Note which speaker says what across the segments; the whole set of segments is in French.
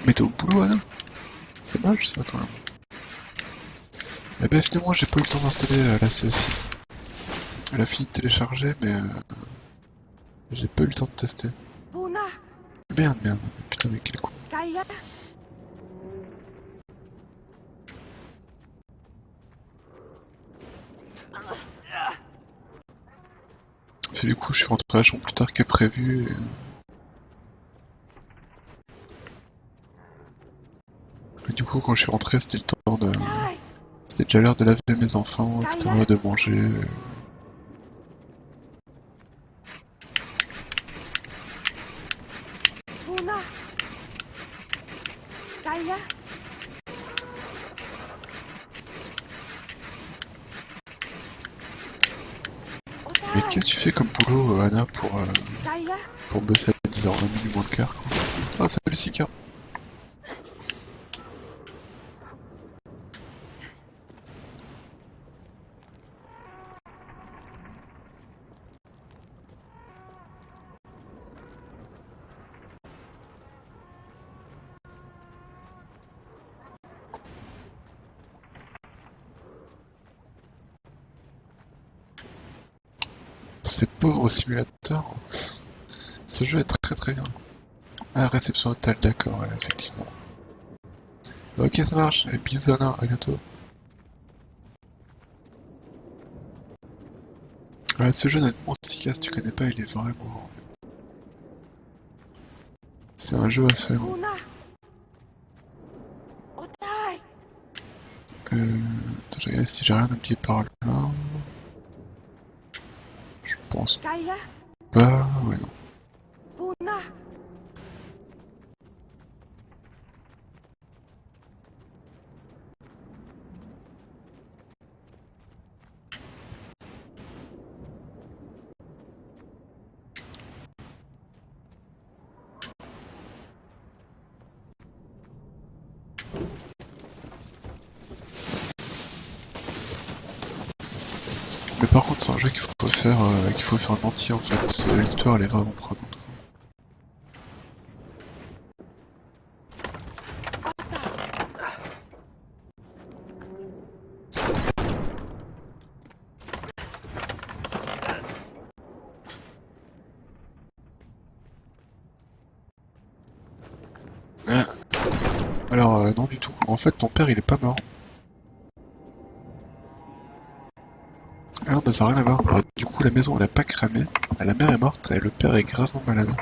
Speaker 1: Mais t'es au boulot, Anna? C'est moche ça quand même. Eh ben finalement j'ai pas eu le temps d'installer la CS6. Elle a fini de télécharger mais j'ai pas eu le temps de tester. Merde, putain mais quel con. Et du coup je suis rentré à la chambre plus tard que prévu et du coup quand je suis rentré c'était le temps de... C'était déjà l'heure de laver mes enfants, etc., de manger. Mais qu'est-ce que tu fais comme boulot, Anna, pour bosser à 10h, 20 minutes moins le quart, quoi? Ah, salut Sika! Ces pauvres simulateurs. Ce jeu est très bien. Ah, réception hôtel, d'accord, ouais, effectivement. Ok, ça marche. Et bisous Anna, à bientôt. Ouais, ce jeu, honnêtement, Sika, si tu connais pas, il est vraiment... C'est un jeu à faire. Attends, je regarde si j'ai rien oublié par là. Je pense pas. Ouais, non. Mais par contre, c'est un jeu qu'il faut faire en entier en fait, parce que l'histoire elle est vraiment prenante. Alors, non du tout. En fait, ton père il est pas mort. Alors, bah ça n'a rien à voir. Du coup, la maison elle a pas cramé. La mère est morte et le père est gravement malade.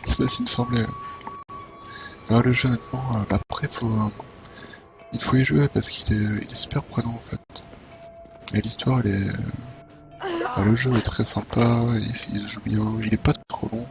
Speaker 1: C'est ce qui me semblait. Alors, le jeu honnêtement, bah, après il faut y jouer parce il est super prenant en fait. Et l'histoire elle est... Bah, le jeu est très sympa, il se joue bien, il est pas trop long.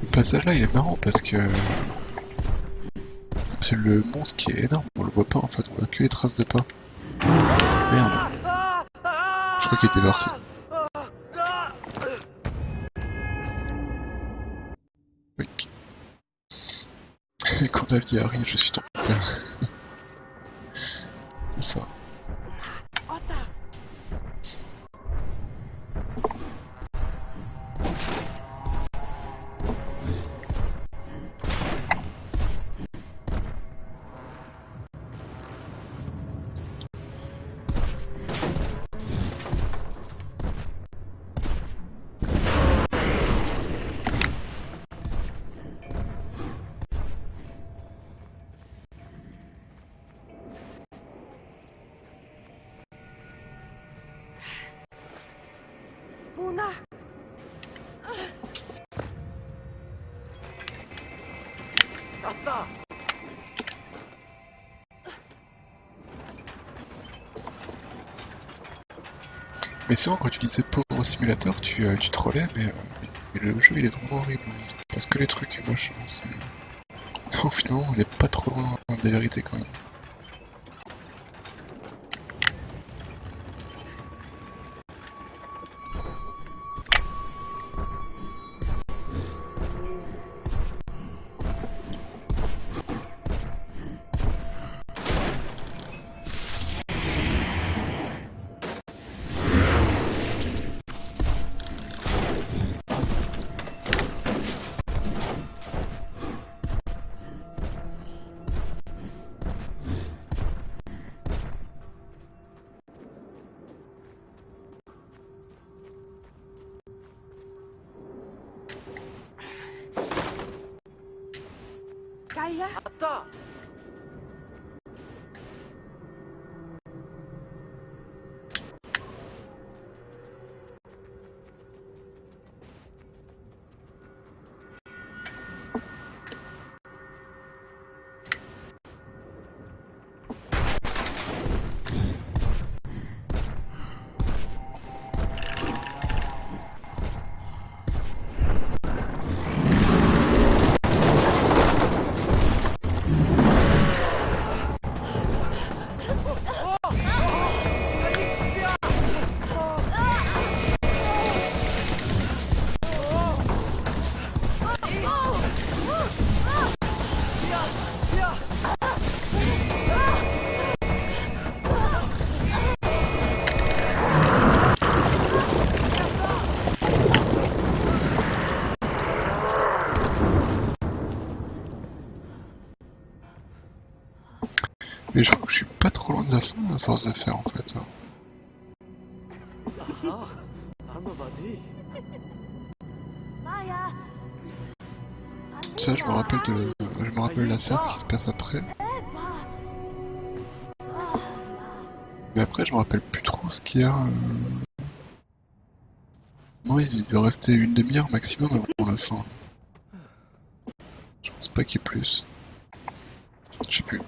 Speaker 1: Le passage là il est marrant parce que c'est le monstre qui est énorme, on le voit pas en fait, on voit que les traces de pas. Merde. Je crois qu'il était parti. Mec. Quand David arrive, je suis ton père. C'est ça.
Speaker 2: 누나.
Speaker 3: 아따.
Speaker 1: Mais souvent quand tu disais pauvre simulateur, tu trollais, mais le jeu il est vraiment horrible. Il se passe que les trucs et machin. Finalement, on n'est pas trop loin des vérités quand même.
Speaker 2: Gaia.
Speaker 3: 아따. Mais je crois que je suis pas trop loin de la fin à force de faire en fait. 아하. 아노바디.
Speaker 2: Maya.
Speaker 1: Ça, je me rappelle la phase qui se passe après. Mais après, je me rappelle plus trop ce qu'il y a. Non, il doit rester une demi-heure maximum avant la fin. Je pense pas qu'il y ait plus. Je sais plus.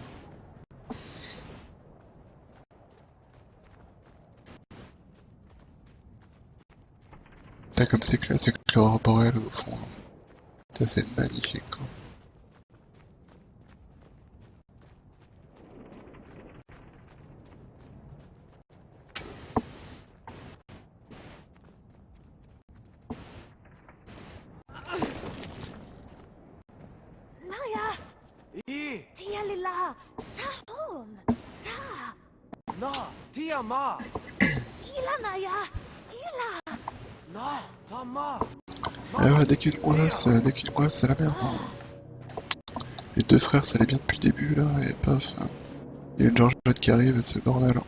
Speaker 1: Putain, comme c'est classe avec l'aurore boréale au fond. Ça, c'est magnifique quoi.
Speaker 2: Naya.
Speaker 3: 이.
Speaker 2: Tia lilla. Ta hon. Ta.
Speaker 3: 나. 디아마.
Speaker 2: Ila Naya. Ila.
Speaker 3: 나. 다마.
Speaker 1: Ah ouais, dès qu'une coince, c'est la merde. Hein. Les deux frères, ça allait bien depuis le début là, et paf. Il y a une Georgette qui arrive et c'est le bordel.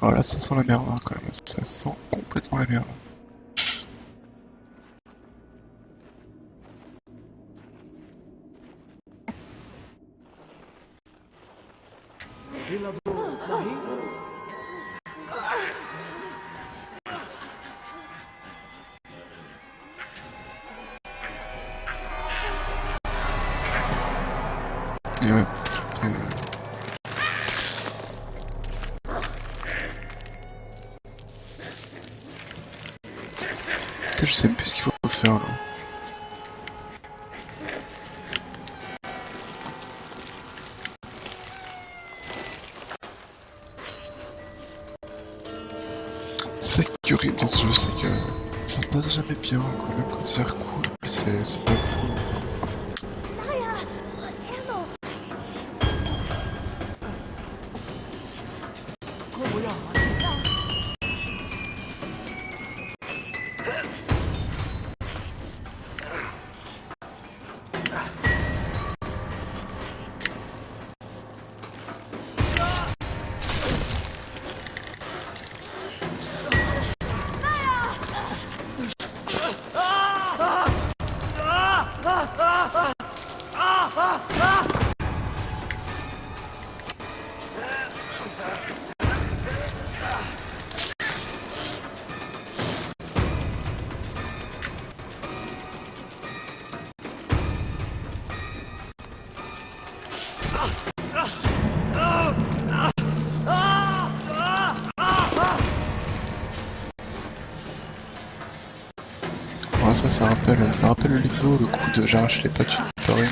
Speaker 1: Oh là, ça sent la merde hein, quand même, ça sent complètement la merde.
Speaker 3: 빌라도 나히?
Speaker 1: Et ouais, c'est... Putain, je sais même plus ce qu'il faut faire là. C'est qui est horrible dans ce jeu, c'est que ça se passe jamais bien, quoi. Même quand c'est l'air cool, c'est pas cool.
Speaker 2: Naya. Eno.
Speaker 3: 그거 뭐야?
Speaker 1: ça rappelle le limbo, le coup de j'arrache les pattes une par une.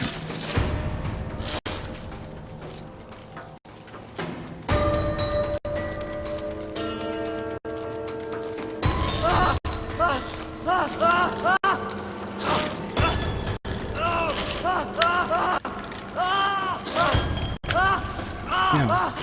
Speaker 1: Merde.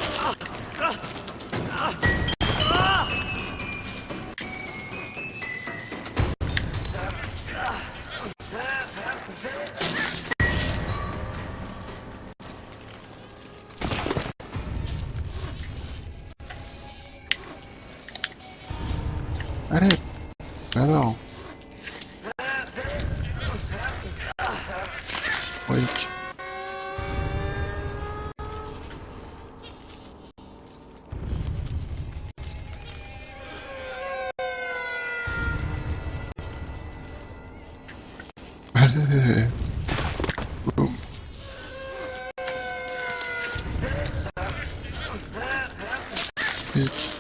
Speaker 1: Allez, alors. Wake. Allez. Boum. Wake.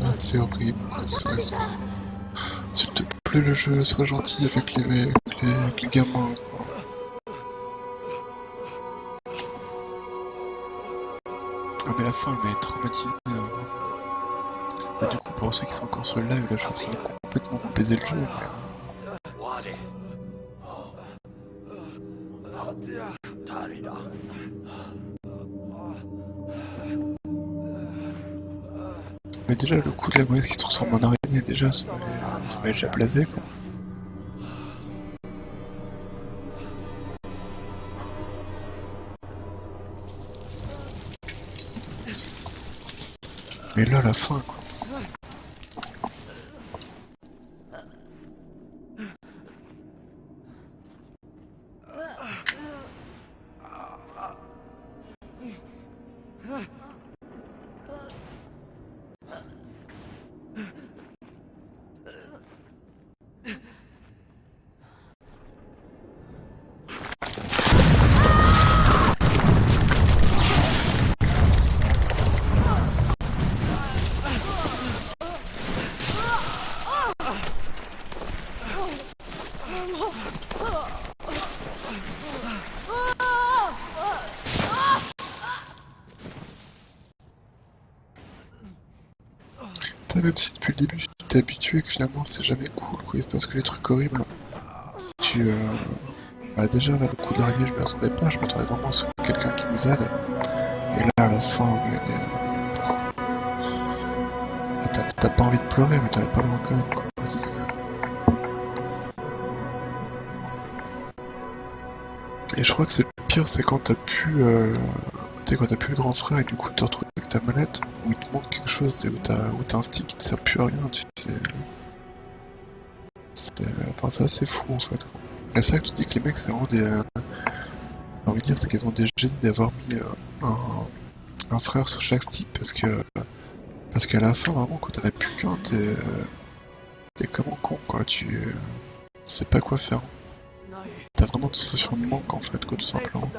Speaker 1: Ah, c'est horrible, quoi. S'il te plaît, le jeu, sois gentil avec les gamins, quoi. Ah, mais la fin, elle m'a traumatisé. Bah, du coup, pour ceux qui sont encore sur le live, là, je suis en train de complètement vous baiser le jeu, mais... Mais déjà, le coup de la mouette qui se transforme en araignée, déjà, ça m'avait déjà blasé, quoi. Mais là, la fin, quoi. Même si depuis le début tu t'es habitué que finalement c'est jamais cool, quoi, il se passe que les trucs horribles. Bah déjà là, le coup d'araignée je m'y attendais pas, je m'attendais vraiment à ce que quelqu'un qui nous aide. Et là à la fin, t'as pas envie de pleurer mais t'en as pas loin quand même, quoi. Et je crois que c'est le pire, c'est quand t'as plus quand t'as plus le grand frère et du coup tu te retrouves avec ta manette où il te manque quelque chose, où t'as un stick qui te sert plus à rien, tu sais. Enfin, c'est assez fou en fait. Et c'est vrai que tu dis que les mecs c'est vraiment des... j'ai envie de dire c'est quasiment des génies d'avoir mis un frère sur chaque stick parce qu'à la fin vraiment quand t'en as plus qu'un t'es comme un con quoi, tu sais pas quoi faire. T'as vraiment une sensation de manque en fait quoi tout simplement.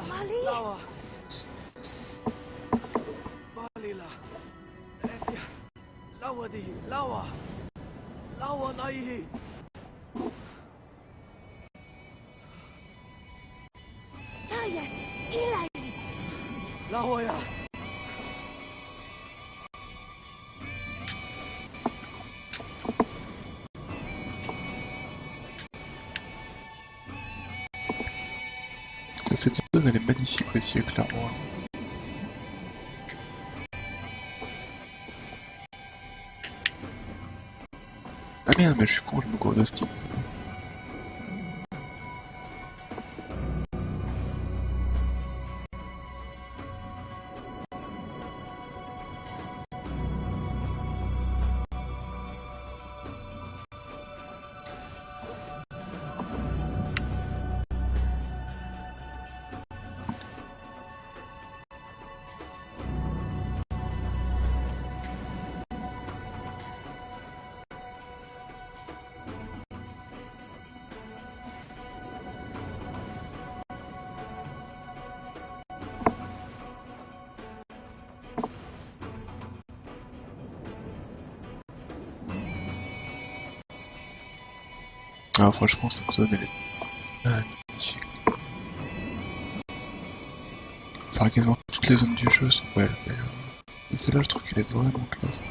Speaker 1: Cette zone elle est magnifique aussi clairement. Ah merde mais je suis con, je me gourde de stick. Ah, franchement, cette zone, elle est magnifique. Enfin, quasiment toutes les zones du jeu sont belles, mais celle-là, je trouve qu'elle est vraiment classe.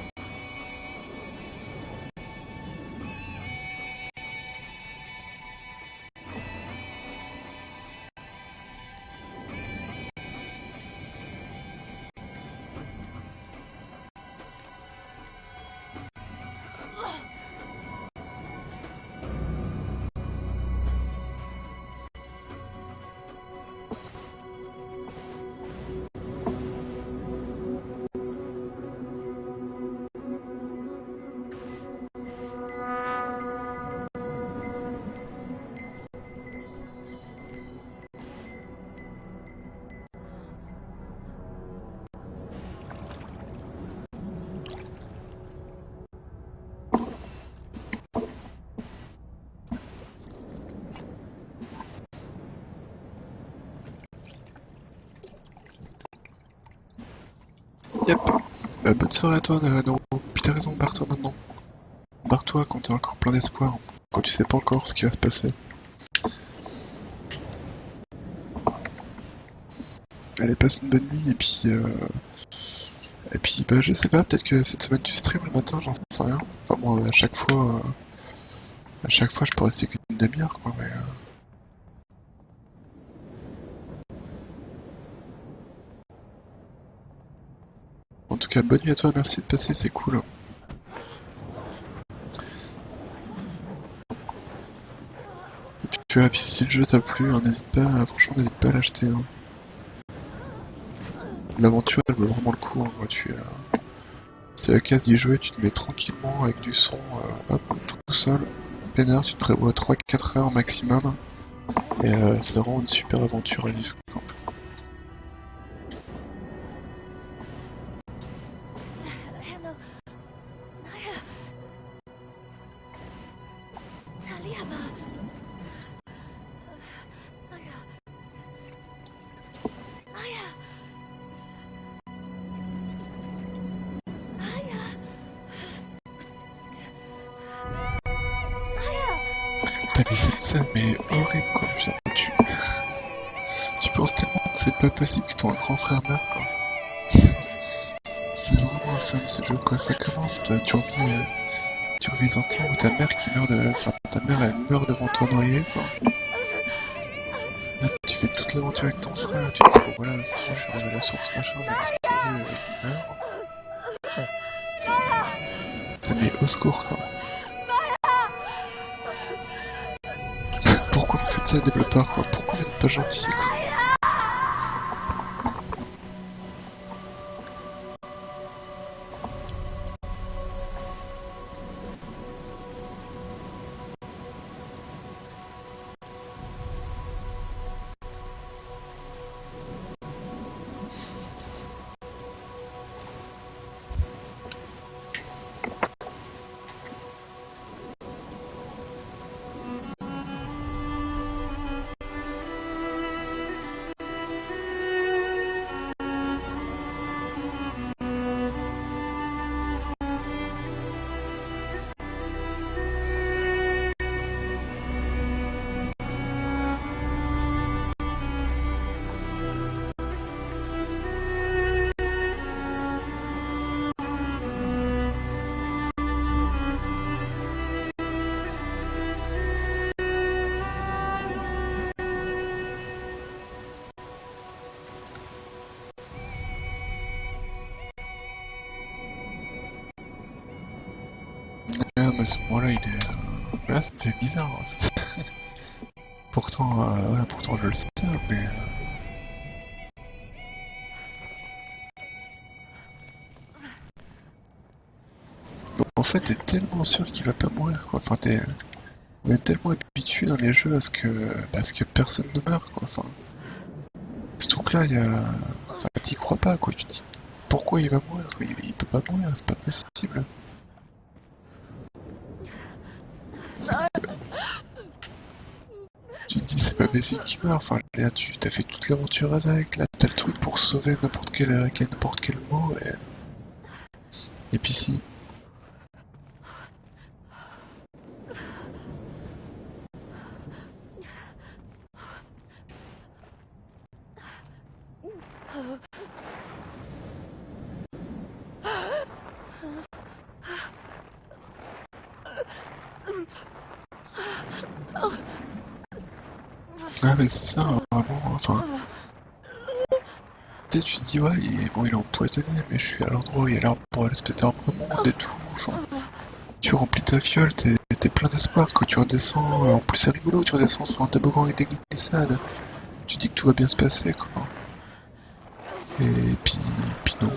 Speaker 1: Yep. Bonne soirée à toi, Nero. Puis t'as raison, barre-toi maintenant. Barre-toi quand t'es encore plein d'espoir, quand tu sais pas encore ce qui va se passer. Allez, passe une bonne nuit, et puis bah, je sais pas, peut-être que cette semaine tu stream le matin, j'en sais rien. Enfin, moi, à chaque fois, je peux rester qu'une demi-heure, quoi, mais... En tout cas, bonne nuit à toi, merci de passer, c'est cool. Et puis voilà, puis si le jeu t'a plu, hein, n'hésite pas, franchement, n'hésite pas à l'acheter. Hein. L'aventure, elle vaut vraiment le coup, hein, moi, c'est la case d'y jouer, tu te mets tranquillement avec du son, hop, tout seul, peinard, tu te prévois 3-4 heures maximum, et ça rend une super aventure à vivre.
Speaker 2: Hello. Naya. Taliaba. Naya. Naya. Naya. Naya.
Speaker 1: Putain, mais cette scène, mais horrible, quoi, putain, tu penses tellement que c'est pas possible que ton grand frère meure, quoi. C'est vraiment infâme ce jeu, quoi. Ça commence, tu revis un temps où ta mère qui meurt Enfin, ta mère, elle meurt devant toi noyée, quoi. Là, tu fais toute l'aventure avec ton frère, tu te dis, bon voilà, c'est bon, je suis arrivé à la source, machin, je vais me sauver, il meurt. T'as mis au secours, quoi. Pourquoi vous faites ça, les développeurs, quoi? Pourquoi vous êtes pas gentils, quoi? Ah, mais à ce moment-là, là, ça me fait bizarre. Hein. Pourtant, voilà, pourtant je le sais, mais... Bon, en fait, t'es tellement sûr qu'il va pas mourir, quoi. Enfin, on est tellement habitué dans les jeux à ce que personne ne meurt, quoi. Enfin, ce truc-là, Enfin, t'y crois pas, quoi. Tu te dis, pourquoi il va mourir, quoi. Il peut pas mourir, c'est pas possible. Tu te dis, c'est pas possible qu'il meurt. Enfin, là, t'as fait toute l'aventure avec. Là, t'as le truc pour sauver n'importe quel mot. Et puis si. Ah mais c'est ça, vraiment, enfin... Tu sais, tu te dis, ouais, bon, il est empoisonné, mais je suis à l'endroit où il y a l'arbre, l'espèce d'arbre monde et tout, enfin... Tu remplis ta fiole, t'es plein d'espoir, quand tu redescends, en plus c'est rigolo, tu redescends sur un toboggan avec des glissades, tu dis que tout va bien se passer, quoi. Et puis non.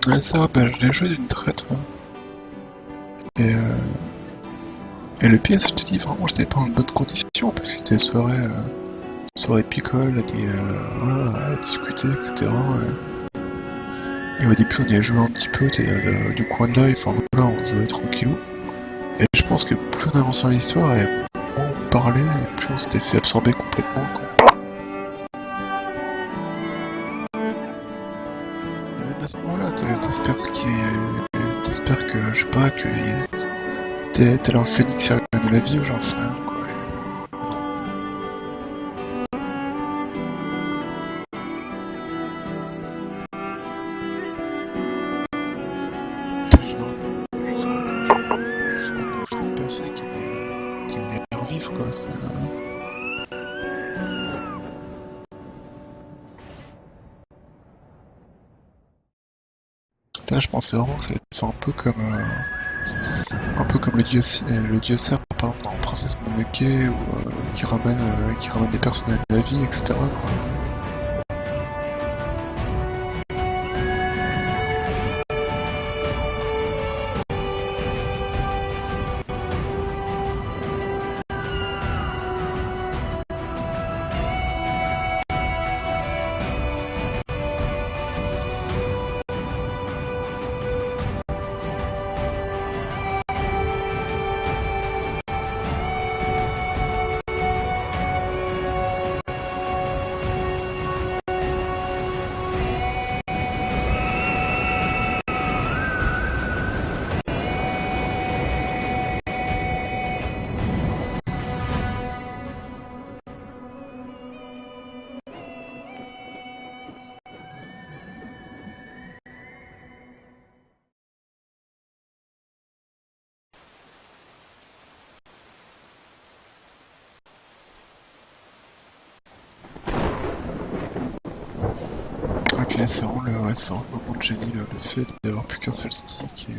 Speaker 1: Ouais, ça, bah, je l'ai joué d'une traite, moi. Et, euh, et le pire, je te dis, vraiment, j'étais pas en bonne condition, parce que c'était soirée picole, voilà, à discuter, etc. Et au début, on y a joué un petit peu, du coin de l'œil, enfin voilà, on jouait tranquillou. Et je pense que plus on avançait dans l'histoire, et moins on parlait, et plus on s'était fait absorber complètement, quoi. Et même à ce moment-là, t'espères que, je sais pas, que tel un phénix qui revient de la vie, ou j'en sais rien, quoi. Je me rappelle jusqu'au bout, j'étais persuadé qu'il allait revivre, quoi. Là, je pensais vraiment que ça allait être un peu comme le dieu cerf, par exemple, dans Princesse Mononoke, ou qui ramène les personnes à la vie, etc., quoi. Et puis là, c'est vraiment le moment de génie, le fait d'avoir plus qu'un seul stick, et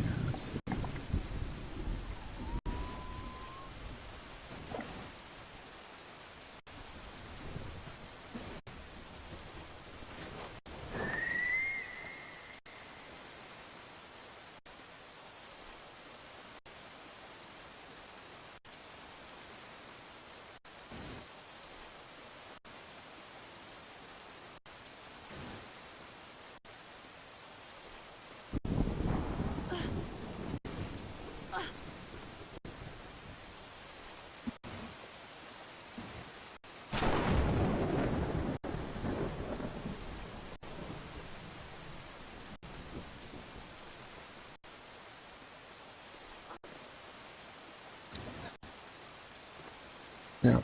Speaker 1: merde.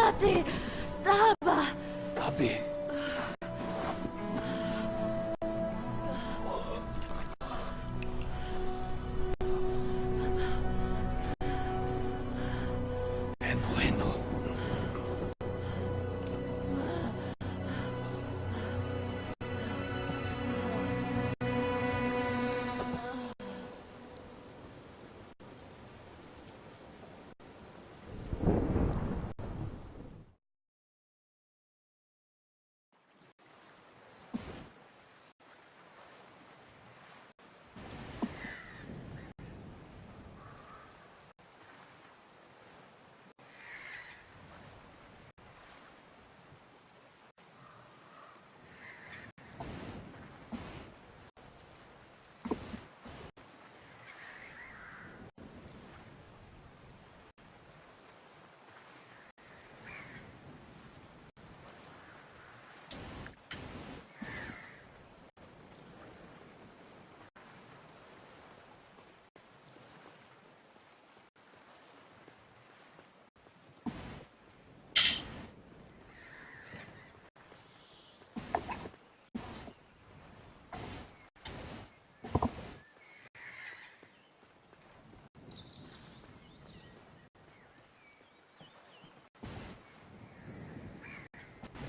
Speaker 2: Ati, tama.
Speaker 4: Abi. Heno.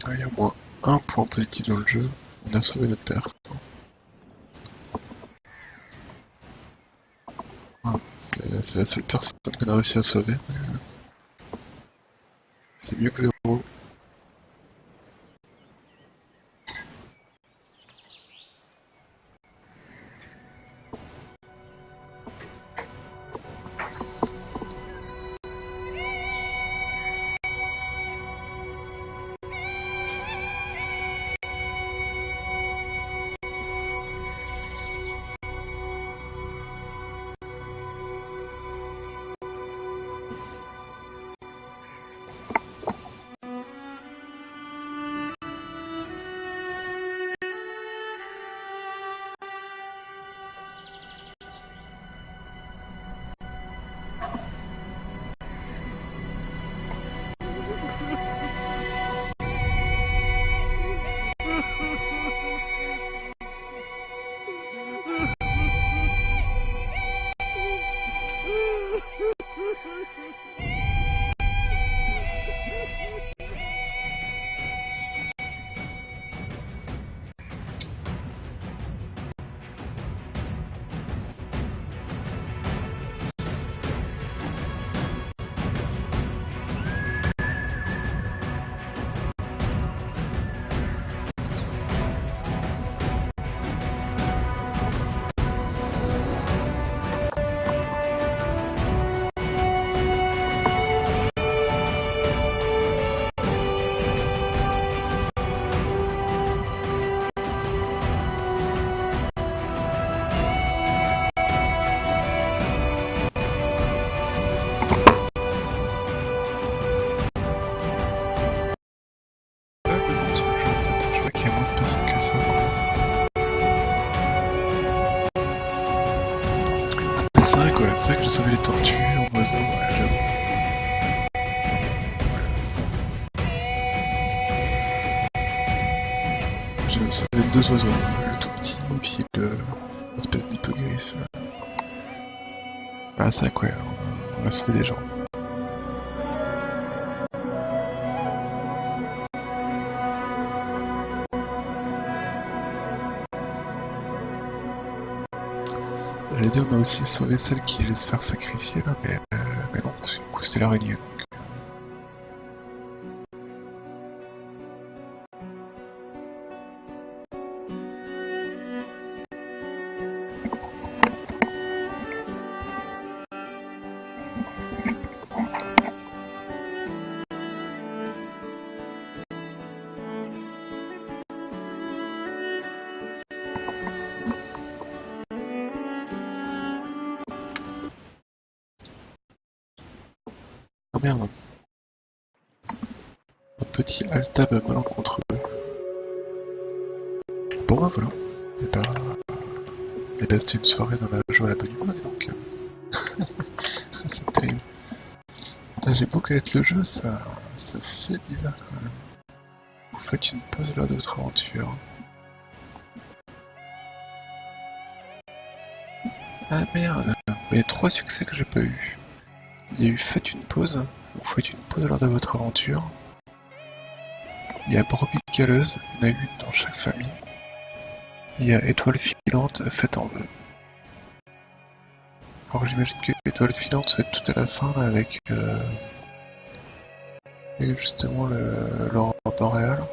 Speaker 1: Ah, il y a au moins un point positif dans le jeu, on a sauvé notre père. Voilà, c'est la seule personne qu'on a réussi à sauver, mais c'est mieux que zéro. C'est vrai quoi, c'est vrai que je sauvais les tortues en oiseau, ouais, j'avoue. Je savais deux oiseaux, le tout petit et puis l'espèce d'hippogriffe. Ah c'est vrai quoi, on a sauvé des gens. J'allais dire on a aussi sauvé celle qui allait se faire sacrifier là, mais non, du coup c'était l'araignée donc. Oh merde. Un petit altab malencontreux. Bon bah voilà. Et bah c'était une soirée dans la joie à la bonne humeur, dis donc. C'est terrible. Putain, j'ai beau connaître le jeu, ça fait bizarre quand même. Vous faites une pause lors de votre aventure. Ah merde, il y a 3 succès que j'ai pas eu. Il y a eu faites une pause, vous faites une pause lors de votre aventure. Il y a brebis galeuse, il y en a une dans chaque famille. Il y a étoile filante, faites en vœu. Alors j'imagine que l'étoile filante va être tout à la fin là, avec justement l'aurore boréale.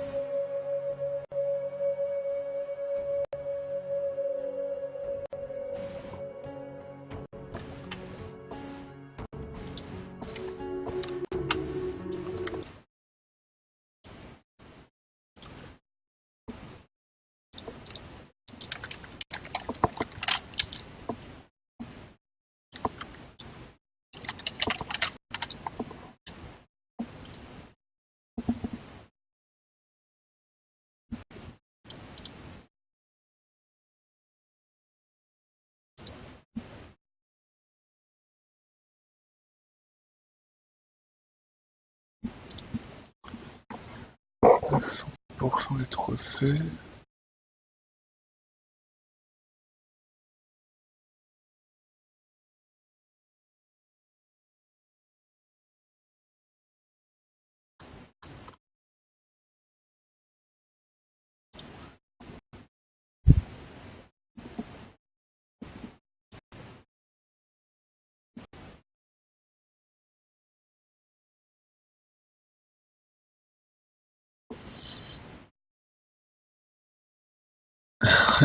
Speaker 1: À 100% des trophées.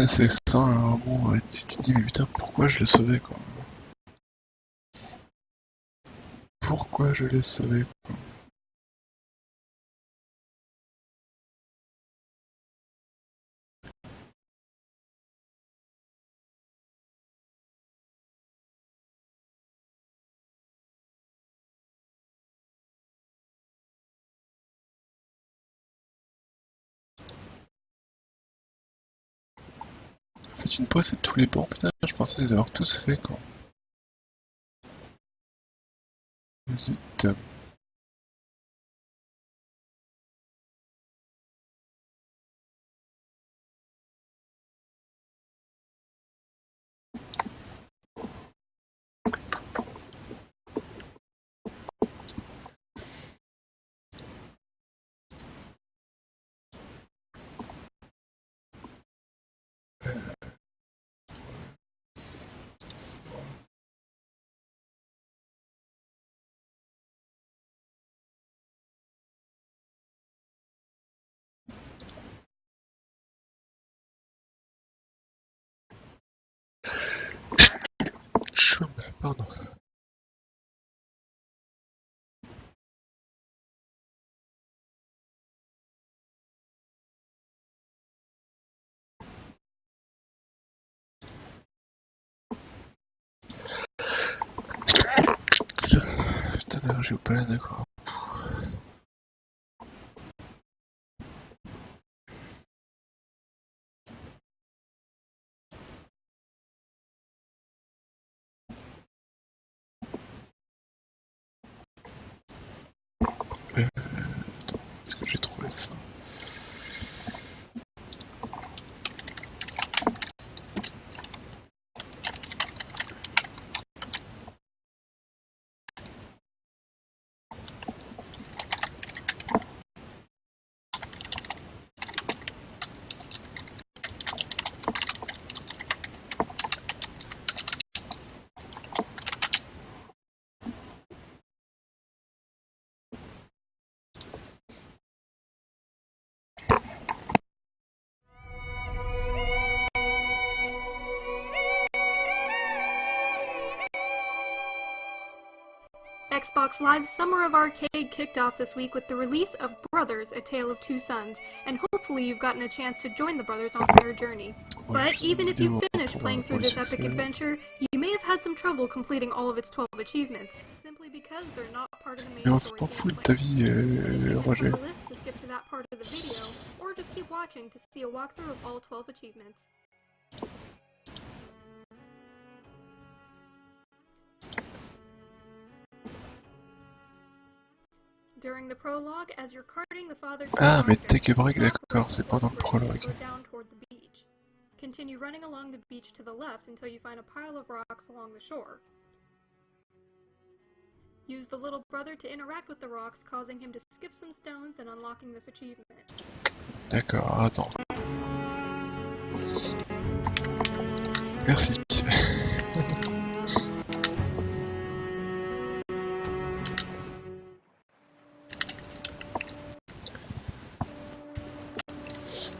Speaker 1: C'est ça, à un moment, tu te dis mais putain pourquoi je l'ai sauvé quoi. Pourquoi je l'ai sauvé quoi. Faites une pause à tous les bancs, putain je pensais les avoir tous faits quoi. Zut. Choum, pardon. Putain l'allergie au pollen d'accord.
Speaker 5: Xbox Live's Summer of Arcade kicked off this week with the release of Brothers, A Tale of Two Sons, and hopefully you've gotten a chance to join the brothers on their journey. But even if you finish playing through this epic adventure, you may have had some trouble completing all of its 12 achievements, simply because they're not part of the main
Speaker 1: Mais on
Speaker 5: story.
Speaker 1: s'en fout de ta vie, Roger.
Speaker 5: The list to skip to that part of the video, or just keep watching to see a walkthrough of all 12 achievements. During the prologue, as you're carting the father to
Speaker 1: Ah, mais
Speaker 5: the
Speaker 1: take a break,
Speaker 5: doctor,
Speaker 1: d'accord, c'est pas dans le prologue.
Speaker 5: go down toward the beach. Continue running along the beach to the left until you find a pile of rocks along the shore. Use the little brother to interact with the rocks, causing him to skip some stones and unlocking this achievement.
Speaker 1: D'accord, attends. Merci.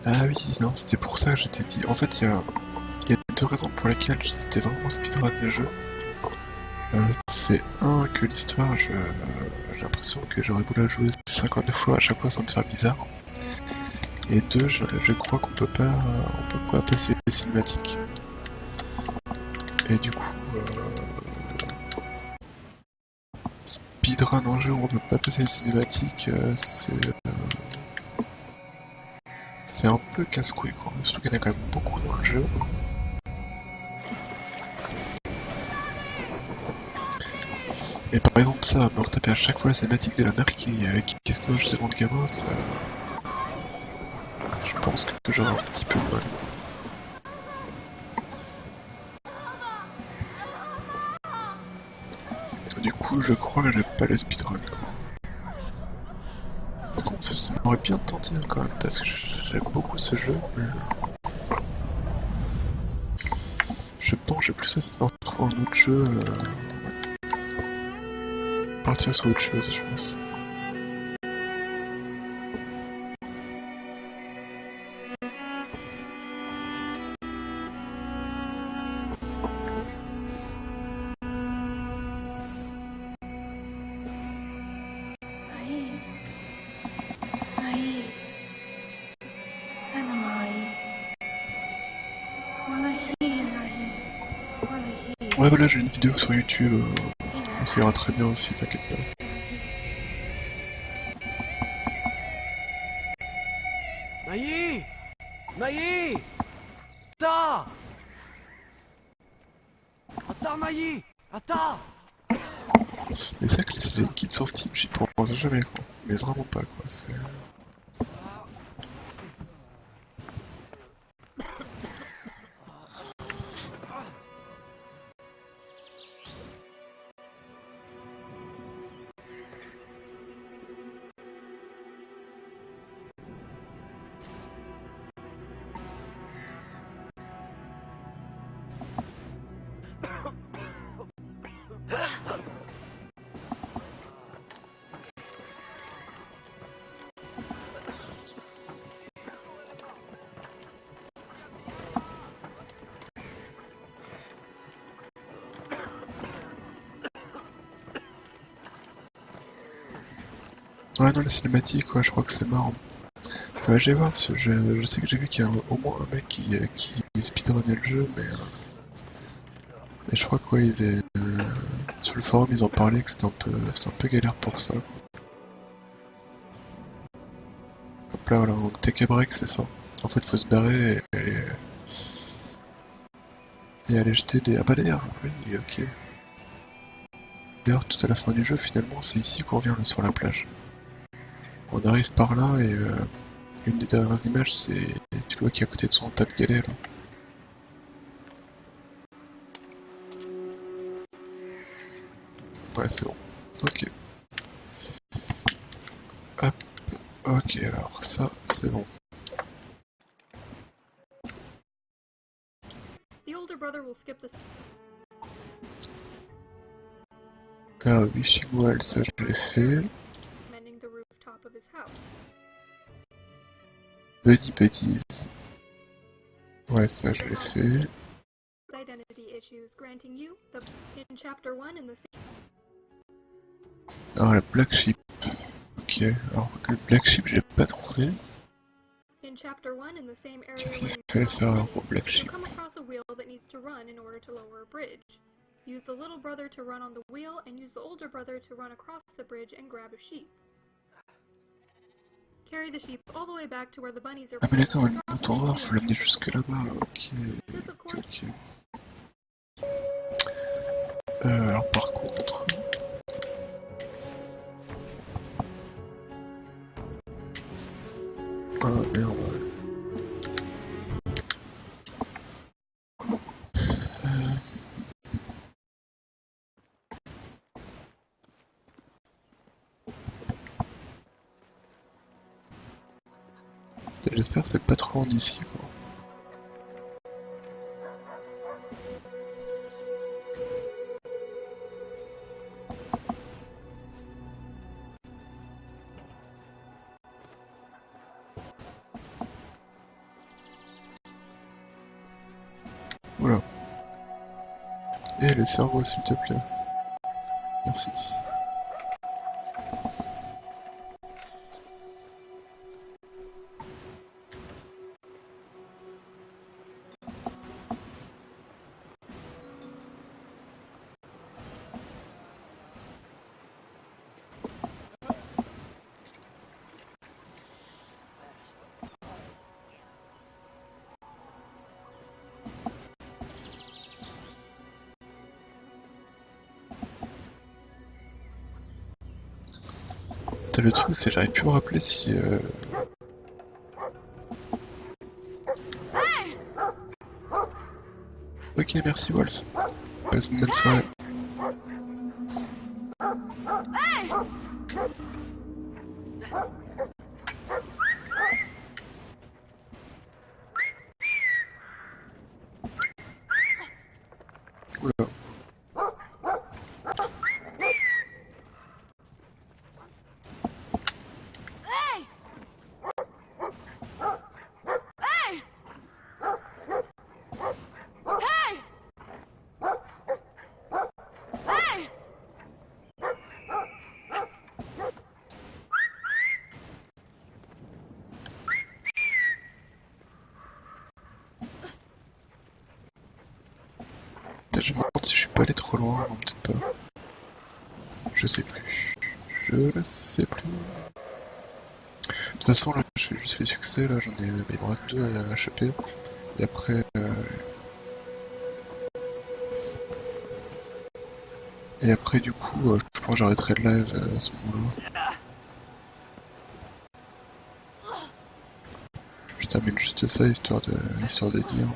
Speaker 1: Ah oui, non, c'était pour ça que j'étais dit. En fait, il y a deux raisons pour lesquelles c'était vraiment speedrun le jeu. C'est un, que l'histoire, j'ai l'impression que j'aurais voulu la jouer 52 fois, à chaque fois ça me fait bizarre. Et deux, je crois qu'on peut pas passer les cinématiques. Et du coup, speedrun en jeu où on peut pas passer les cinématiques, c'est un peu casse-couille quoi. Surtout qu'il y en a quand même beaucoup dans le jeu. Et par exemple ça, me retaper à chaque fois la cinématique de la mère qui se loge devant le gamin, ça... Je pense que j'aurai un petit peu de mal. Du coup, je crois que j'ai pas le speedrun quoi. Parce que ça m'aurait bien tenté hein, quand même, parce que j'aime beaucoup ce jeu, mais... Je pense que j'ai plus hâte de retrouver un autre jeu... Partir sur autre chose, je pense. Ouais voilà, j'ai une vidéo sur YouTube, ça ira très bien aussi, t'inquiète pas.
Speaker 4: Naïe! Naïe! Attends! Attends, Naïe! Attends!
Speaker 1: Mais ça que les guides sur Steam, j'y pense jamais quoi. Mais vraiment pas quoi, c'est... Ouais non, la cinématique, ouais, je crois que c'est marrant. Enfin, je vais voir, parce que je sais que j'ai vu qu'il y a au moins un mec qui speedrunnait le jeu, mais je crois que ouais, sur le forum ils en parlaient que c'était un peu galère pour ça. Hop là voilà, donc take a break c'est ça. En fait faut se barrer et aller jeter des... Ah bah d'ailleurs, oui, ok. D'ailleurs tout à la fin du jeu finalement c'est ici qu'on revient là sur la plage. On arrive par là et une des dernières images c'est... Tu vois qu'il est à côté de son tas de galets là. Ouais c'est bon. Ok. Hop. Ok alors ça c'est bon.
Speaker 5: The older brother will skip this.
Speaker 1: Ah oui, Shigwell, ça je l'ai fait.
Speaker 5: Mending the rooftop of his house.
Speaker 1: Buddy Buddies. Ouais, ça je l'ai fait.
Speaker 5: Identity issues, granting you the in chapter 1 in the
Speaker 1: Alors la Black Sheep. Ok, alors le Black Sheep j'ai pas trouvé.
Speaker 5: In Chapter 1, in the same area
Speaker 1: Qu'est-ce qu'il
Speaker 5: where you
Speaker 1: fallait
Speaker 5: saw
Speaker 1: faire
Speaker 5: Bunny,
Speaker 1: pour Black
Speaker 5: you'll
Speaker 1: Sheep?
Speaker 5: come across a wheel that needs to run in order to lower a bridge. Use the little brother to run on the wheel, and use the older brother to run across the bridge and grab a sheep. Carry the sheep all the way back to where the bunnies are
Speaker 1: Ah mais
Speaker 5: playing
Speaker 1: d'accord, le
Speaker 5: and drop
Speaker 1: mouton
Speaker 5: it
Speaker 1: noir,
Speaker 5: into
Speaker 1: faut
Speaker 5: the
Speaker 1: l'amener
Speaker 5: end.
Speaker 1: jusque là-bas, ok.
Speaker 5: This, of
Speaker 1: Ok,
Speaker 5: course,
Speaker 1: ok. Alors par contre... Ah merde. J'espère que c'est pas trop loin d'ici quoi. Voilà. Et les cerveaux s'il te plaît. Merci. Le truc c'est j'arrive plus à me rappeler si Ok merci Wolf. Passe une bonne soirée. Oula. Je me demande si je suis pas allé trop loin, non peut-être pas. Je sais plus. Je ne sais plus. De toute façon là je fais juste les succès, là j'en ai. Il me reste 2 à choper. Et après. Et après du coup je pense que j'arrêterai le live à ce moment-là. Je termine juste ça histoire de dire.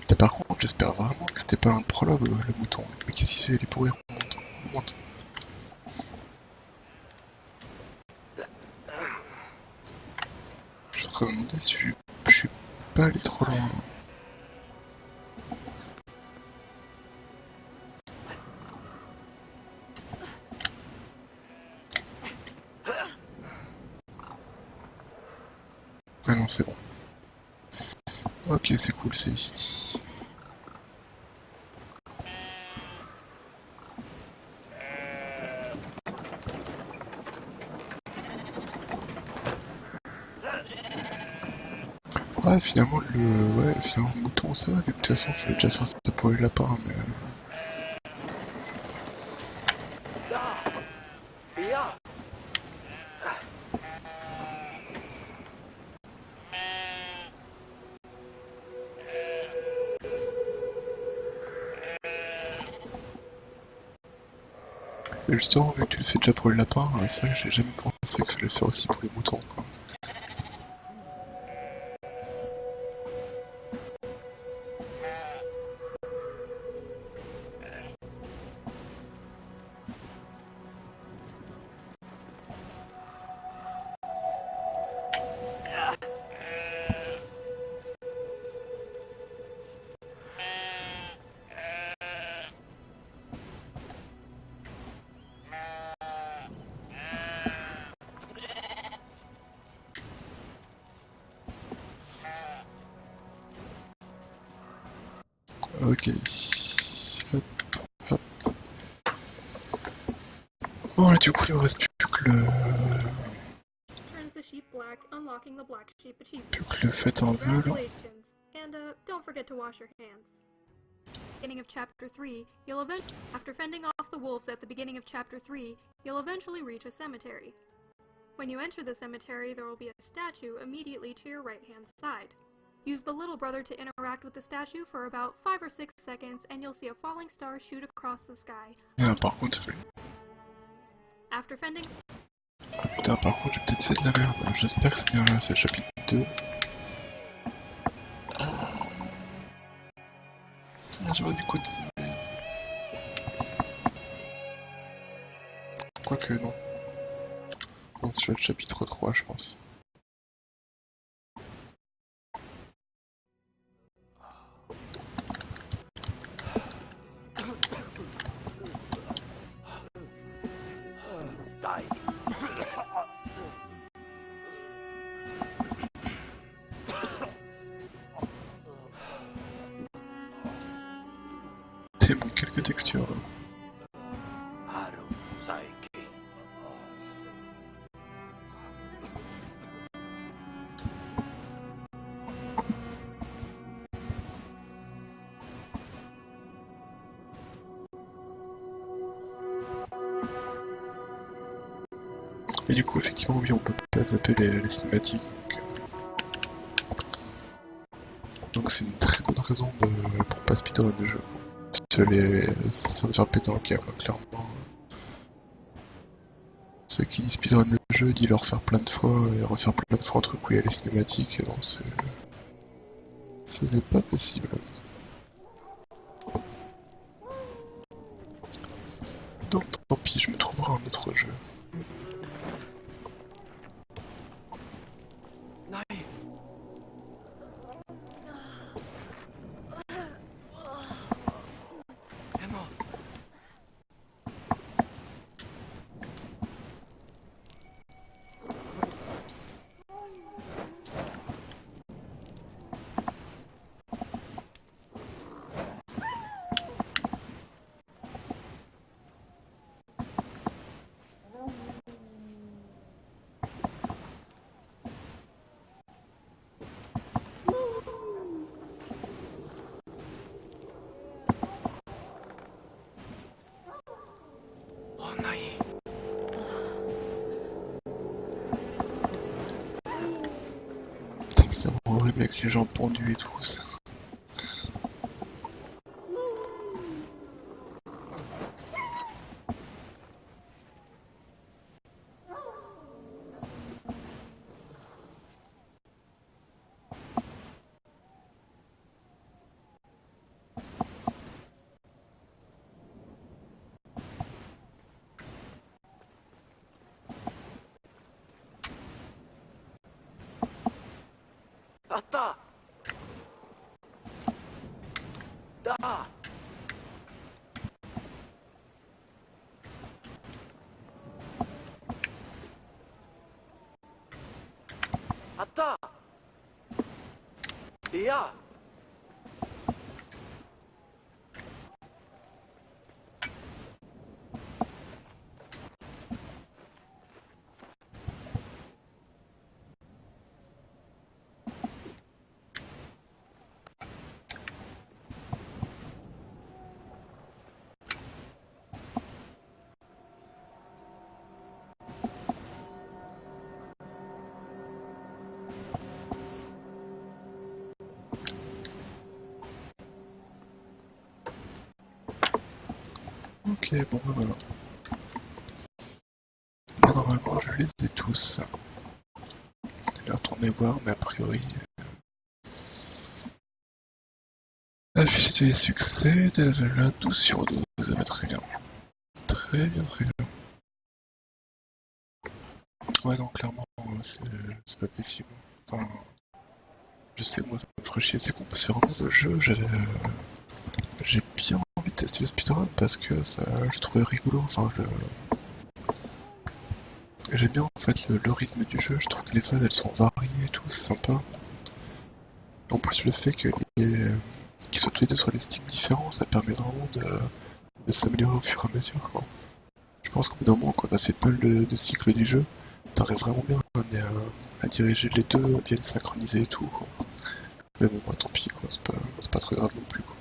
Speaker 1: Et par contre j'espère vraiment que c'était pas dans le prologue le mouton. Mais qu'est-ce qu'il fait? Il est pourri, remonte. Remonte. Je suis en train de me demander si je suis pas allé trop loin. Ah non, c'est bon. Ok, c'est cool, c'est ici. Ouais, finalement, finalement, le mouton, ça va, vu que de toute façon, il fallait déjà faire ça pour les lapins, mais... Et justement, vu que tu le fais déjà pour les lapins, c'est vrai que j'ai jamais pensé qu'il fallait le faire aussi pour les moutons, quoi. Ok. Hop, hop. Bon, et du coup, il me reste plus que le...
Speaker 5: Turns the sheep black, unlocking the black sheep achievement.
Speaker 1: Plus que le fait un vœu, là.
Speaker 5: Congratulations, and don't forget to wash your hands. Beginning of chapter 3, after fending off the wolves at the beginning of chapter 3, you'll eventually reach a cemetery. When you enter the cemetery, there will be a statue immediately to your right-hand side. Use the little brother to interact with the statue for about 5 or 6 seconds, and you'll see a falling star shoot across the sky.
Speaker 1: Ah, par contre,
Speaker 5: After fending...
Speaker 1: Ah, putain, par contre, j'ai peut-être fait de la merde. J'espère que c'est bien là, c'est le chapitre 2. Ah, j'aurais dû continuer. Quoique, non. Non, c'est le chapitre 3, je pense. C'est bon, quelques textures là. Et du coup, effectivement, oui, on peut pas zapper les cinématiques. Donc c'est une très bonne raison pour pas speedrun le jeu. Parce que ça me fait péter un câble, clairement. Ceux qui speedrun le jeu, disent le refaire plein de fois et refaire plein de fois un truc où il y a les cinématiques, et non, ce n'est pas possible. Donc tant pis, je me trouverai un autre jeu. C'est horrible avec les gens pendus et tout ça.
Speaker 4: Atta! Da! Atta! Ja!
Speaker 1: Ok, bon ben voilà. Là, normalement, je les ai tous. Je vais retourner voir, mais a priori... Afficher les succès, 12 sur 12, ça va très bien. Très bien, très bien. Ouais, non, clairement, c'est pas possible. Enfin, je sais, moi, ça me ferait chier, c'est qu'on peut se faire un de jeu, j'ai bien envie de tester le speedrun parce que ça, je trouvais rigolo, enfin, j'aime bien en fait le rythme du jeu, je trouve que les phases elles sont variées et tout, c'est sympa. En plus le fait qu'il y ait qu'ils soient tous les deux sur les sticks différents, ça permet vraiment de s'améliorer au fur et à mesure, quoi. Je pense qu'au bout d'un moment, quand t'as fait pas de cycle du jeu, t'arrives vraiment bien à diriger les deux, bien les synchroniser et tout, quoi. Mais bon, bah, tant pis, quoi, c'est pas très grave non plus, quoi.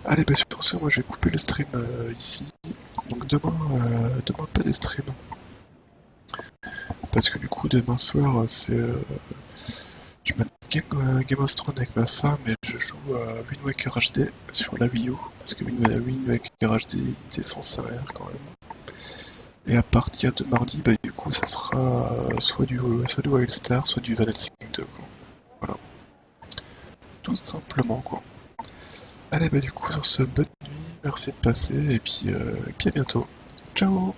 Speaker 1: Allez, bah sur ce, moi je vais couper le stream ici. Donc demain pas des streams. Parce que du coup, demain soir, c'est... je mets Game of Thrones avec ma femme et je joue à Wind Waker HD sur la Wii U. Parce que Wind Waker HD, il défonce sa mère quand même. Et à partir de mardi, bah du coup, ça sera soit du Wildstar, soit du Van Helsing 2, quoi. Voilà. Tout simplement, quoi. Allez, bah du coup, sur ce, bonne nuit, merci de passer, et puis à bientôt. Ciao!